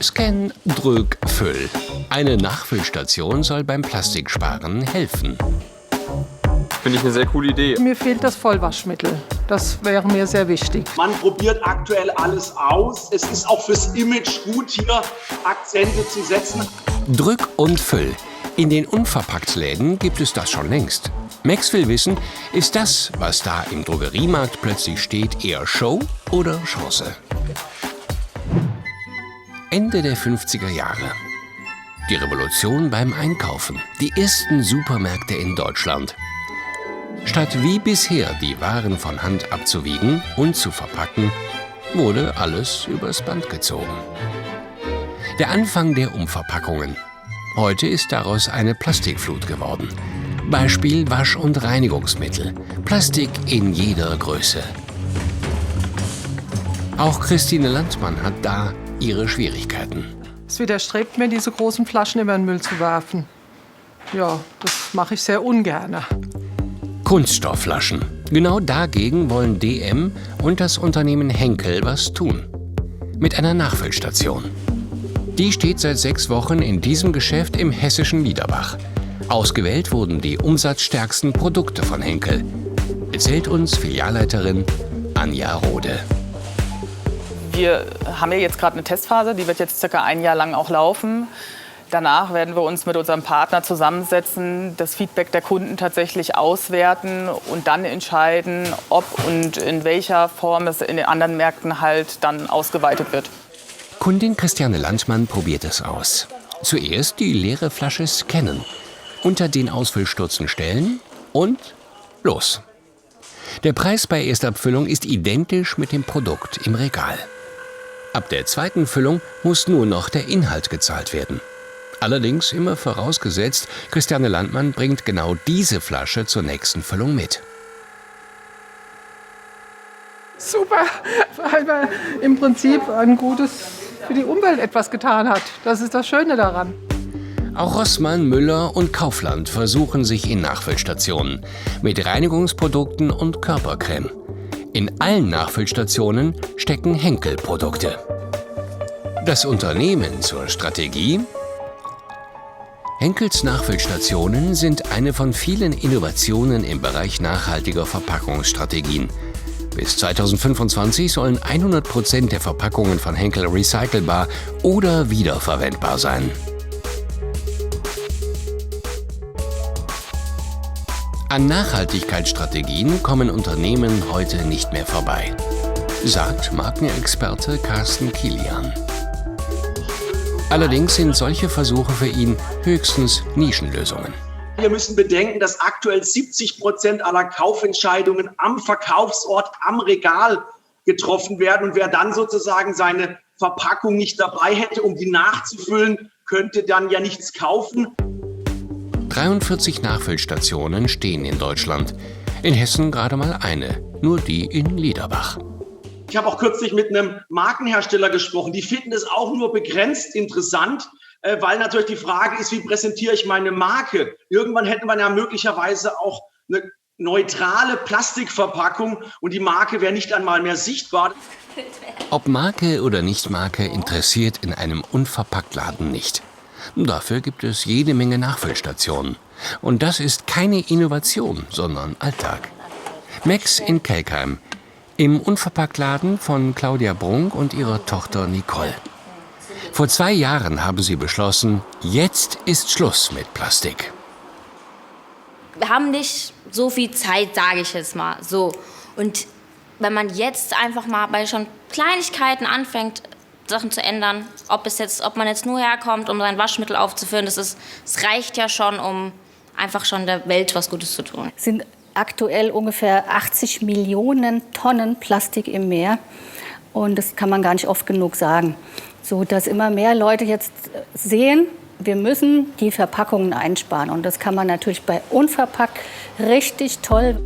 Scan, drück, füll. Eine Nachfüllstation soll beim Plastiksparen helfen. Finde ich eine sehr coole Idee. Mir fehlt das Vollwaschmittel. Das wäre mir sehr wichtig. Man probiert aktuell alles aus. Es ist auch fürs Image gut, hier Akzente zu setzen. Drück und füll. In den Unverpacktläden gibt es das schon längst. Max will wissen, ist das, was da im Drogeriemarkt plötzlich steht, eher Show oder Chance? Ende der 50er Jahre. Die Revolution beim Einkaufen. Die ersten Supermärkte in Deutschland. Statt wie bisher die Waren von Hand abzuwiegen und zu verpacken, wurde alles übers Band gezogen. Der Anfang der Umverpackungen. Heute ist daraus eine Plastikflut geworden. Beispiel Wasch- und Reinigungsmittel. Plastik in jeder Größe. Auch Christine Landmann hat da ihre Schwierigkeiten. Es widerstrebt mir, diese großen Flaschen immer in den Müll zu werfen. Ja, das mache ich sehr ungern. Kunststoffflaschen. Genau dagegen wollen DM und das Unternehmen Henkel was tun. Mit einer Nachfüllstation. Die steht seit 6 Wochen in diesem Geschäft im hessischen Liederbach. Ausgewählt wurden die umsatzstärksten Produkte von Henkel. Erzählt uns Filialleiterin Anja Rode. Wir haben ja jetzt gerade eine Testphase, die wird jetzt circa 1 Jahr lang auch laufen. Danach werden wir uns mit unserem Partner zusammensetzen, das Feedback der Kunden tatsächlich auswerten und dann entscheiden, ob und in welcher Form es in den anderen Märkten halt dann ausgeweitet wird. Kundin Christiane Landmann probiert es aus. Zuerst die leere Flasche scannen, unter den Ausfüllstutzen stellen und los. Der Preis bei Erstabfüllung ist identisch mit dem Produkt im Regal. Ab der zweiten Füllung muss nur noch der Inhalt gezahlt werden. Allerdings immer vorausgesetzt, Christiane Landmann bringt genau diese Flasche zur nächsten Füllung mit. Super, weil man im Prinzip ein Gutes für die Umwelt etwas getan hat. Das ist das Schöne daran. Auch Rossmann, Müller und Kaufland versuchen sich in Nachfüllstationen mit Reinigungsprodukten und Körpercreme. In allen Nachfüllstationen stecken Henkel-Produkte. Das Unternehmen zur Strategie? Henkels Nachfüllstationen sind eine von vielen Innovationen im Bereich nachhaltiger Verpackungsstrategien. Bis 2025 sollen 100% der Verpackungen von Henkel recycelbar oder wiederverwendbar sein. An Nachhaltigkeitsstrategien kommen Unternehmen heute nicht mehr vorbei, sagt Markenexperte Carsten Kilian. Allerdings sind solche Versuche für ihn höchstens Nischenlösungen. Wir müssen bedenken, dass aktuell 70% aller Kaufentscheidungen am Verkaufsort, am Regal getroffen werden. Und wer dann sozusagen seine Verpackung nicht dabei hätte, um die nachzufüllen, könnte dann ja nichts kaufen. 43 Nachfüllstationen stehen in Deutschland. In Hessen gerade mal eine, nur die in Liederbach. Ich habe auch kürzlich mit einem Markenhersteller gesprochen. Die finden es auch nur begrenzt interessant, weil natürlich die Frage ist, wie präsentiere ich meine Marke? Irgendwann hätte man ja möglicherweise auch eine neutrale Plastikverpackung und die Marke wäre nicht einmal mehr sichtbar. Ob Marke oder Nicht-Marke interessiert in einem Unverpacktladen nicht. Dafür gibt es jede Menge Nachfüllstationen. Und das ist keine Innovation, sondern Alltag. Max in Kelkheim, im Unverpacktladen von Claudia Brunk und ihrer Tochter Nicole. Vor 2 Jahren haben sie beschlossen, jetzt ist Schluss mit Plastik. Wir haben nicht so viel Zeit, sage ich jetzt mal so. Und wenn man jetzt einfach mal bei schon Kleinigkeiten anfängt, Sachen zu ändern, ob man jetzt nur herkommt, um sein Waschmittel aufzufüllen, es reicht ja schon, um einfach schon der Welt was Gutes zu tun. Es sind aktuell ungefähr 80 Millionen Tonnen Plastik im Meer und das kann man gar nicht oft genug sagen. So dass immer mehr Leute jetzt sehen, wir müssen die Verpackungen einsparen und das kann man natürlich bei Unverpackt richtig toll.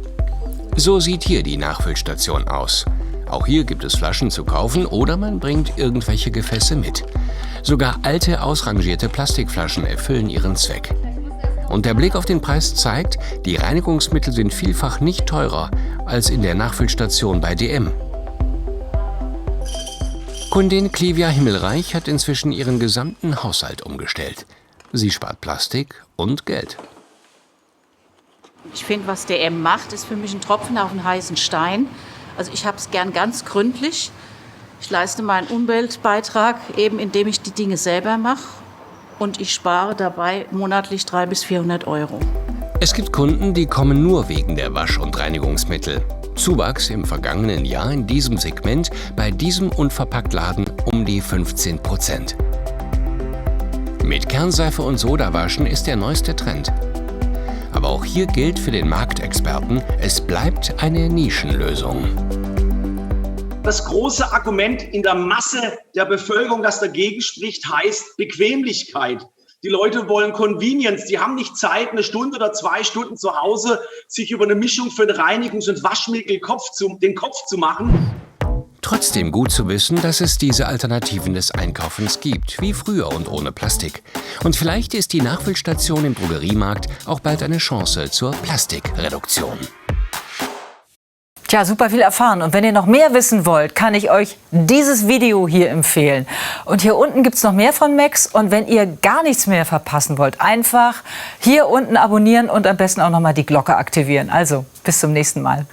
So sieht hier die Nachfüllstation aus. Auch hier gibt es Flaschen zu kaufen oder man bringt irgendwelche Gefäße mit. Sogar alte, ausrangierte Plastikflaschen erfüllen ihren Zweck. Und der Blick auf den Preis zeigt, die Reinigungsmittel sind vielfach nicht teurer als in der Nachfüllstation bei DM. Kundin Clivia Himmelreich hat inzwischen ihren gesamten Haushalt umgestellt. Sie spart Plastik und Geld. Ich finde, was DM macht, ist für mich ein Tropfen auf den heißen Stein. Also ich habe es gern ganz gründlich. Ich leiste meinen Umweltbeitrag, eben indem ich die Dinge selber mache. Und ich spare dabei monatlich 300 bis 400 Euro. Es gibt Kunden, die kommen nur wegen der Wasch- und Reinigungsmittel. Zuwachs im vergangenen Jahr in diesem Segment bei diesem Unverpacktladen um die 15%. Mit Kernseife und Sodawaschen ist der neueste Trend. Aber auch hier gilt für den Marktexperten, es bleibt eine Nischenlösung. Das große Argument in der Masse der Bevölkerung, das dagegen spricht, heißt Bequemlichkeit. Die Leute wollen Convenience. Die haben nicht Zeit, 1 Stunde oder 2 Stunden zu Hause sich über eine Mischung für ein Reinigungs- und Waschmittel den Kopf zu machen. Trotzdem gut zu wissen, dass es diese Alternativen des Einkaufens gibt, wie früher und ohne Plastik. Und vielleicht ist die Nachfüllstation im Drogeriemarkt auch bald eine Chance zur Plastikreduktion. Tja, super viel erfahren. Und wenn ihr noch mehr wissen wollt, kann ich euch dieses Video hier empfehlen. Und hier unten gibt es noch mehr von Max. Und wenn ihr gar nichts mehr verpassen wollt, einfach hier unten abonnieren und am besten auch noch mal die Glocke aktivieren. Also, bis zum nächsten Mal.